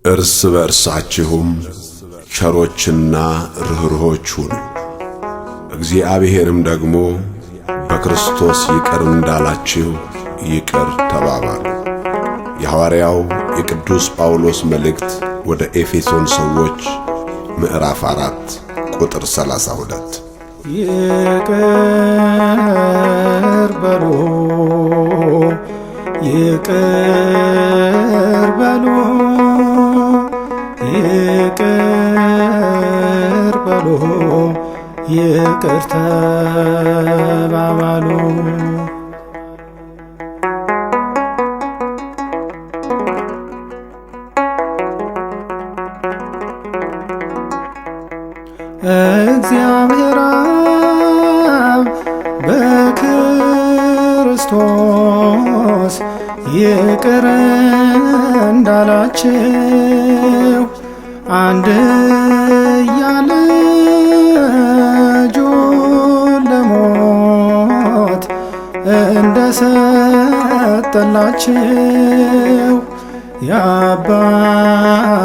እርስ በርሳችሁም ቸሮችና ርኅሩኆች ሁኑ፣ እግዚአብሔርም ደግሞ በክርስቶስ ይቅር እንዳላችሁ ይቅር ተባባሉ። የሐዋርያው የቅዱስ ጳውሎስ መልእክት ወደ ኤፌሶን ሰዎች ምዕራፍ 4 ቁጥር 32። ይቅር በሉ ይቅር በሉ ይቅር በሉ ይቅር ተባባሉ። እግዚአብሔር አብ በክርስቶስ ይቅር እንዳላችሁ አንድያ ልጁን ለሞት እንደሰጠላችሁ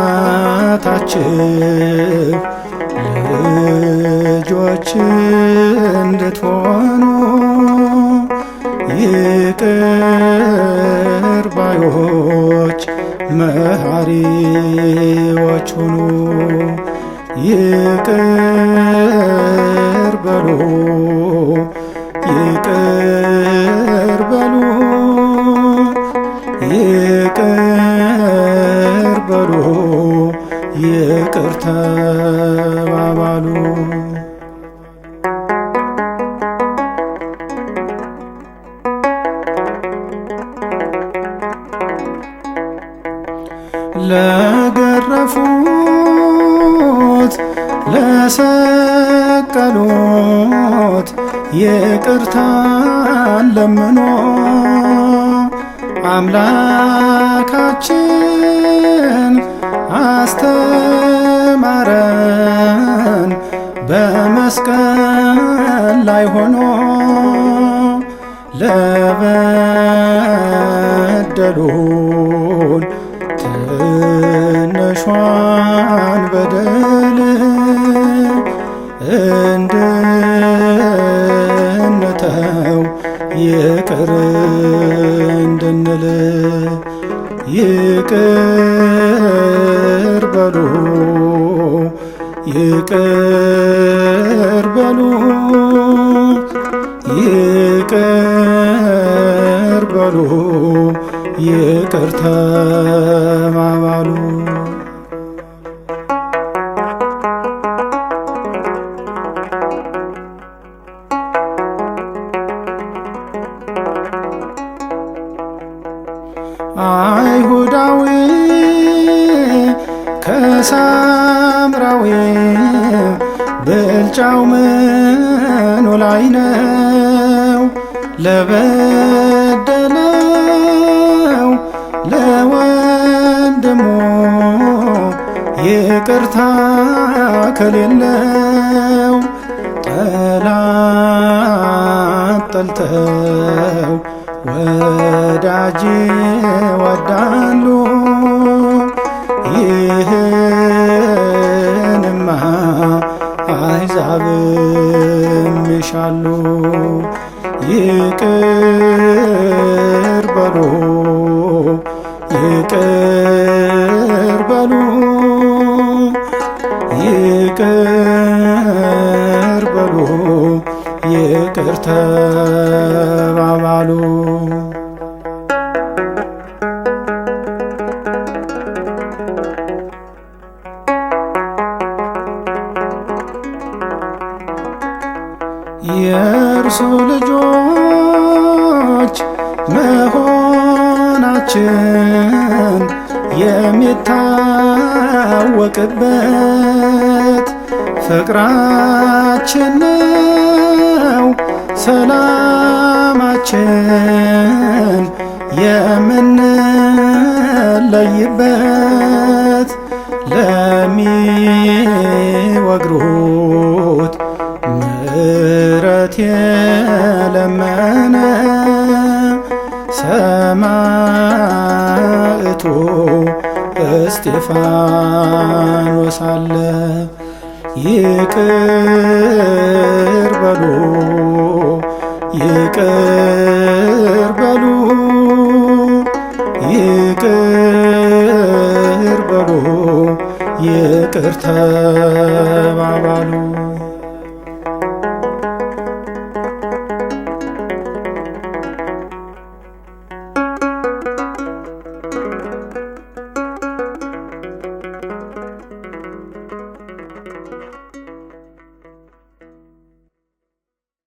የአባታችሁ ልጆች እንድትሆኑ ይቅር ባዮች መሐሪዎች ሁኑ። ይቅር በሉ ይቅር በሉ ይቅር በሉ ይቅር ተባባሉ። ለገረፉት ለሰቀሉት ይቅርታን ለምኖ አምላካችን አስተማረን በመስቀል ላይ ሆኖ ለበደሉን ትንሿን በደል እንድንተው ይቅር እንድንል ይቅር በሉ ይቅር በሉ ይቅር በሉ ይቅር ተባባሉ። አይሁዳዊ ከሳምራዊ ብልጫው ምኑ ላይ ነው? ለበደለው ለወንድሙ ይቅርታ ከሌለው ጠላት ጠልተው ወዳጅ ወዳሉ ይህንማ አሕዛብም ይሻሉ። ይቅር በሉ ይቅር በሉ ይቅር በሉ ይቅር ተባባሉ። የእርሱ ልጆች መሆናችን የሚታወቅበት ፍቅራችን ነው ሰላማችን የምንለይበት ለሚወግሩት ምሕረት የለመነ ሰማዕቱ እስጢፋኖስ አለ። ይቅር በሉ ይቅር በሉ ይቅር በሉ ይቅር ተባባሉ።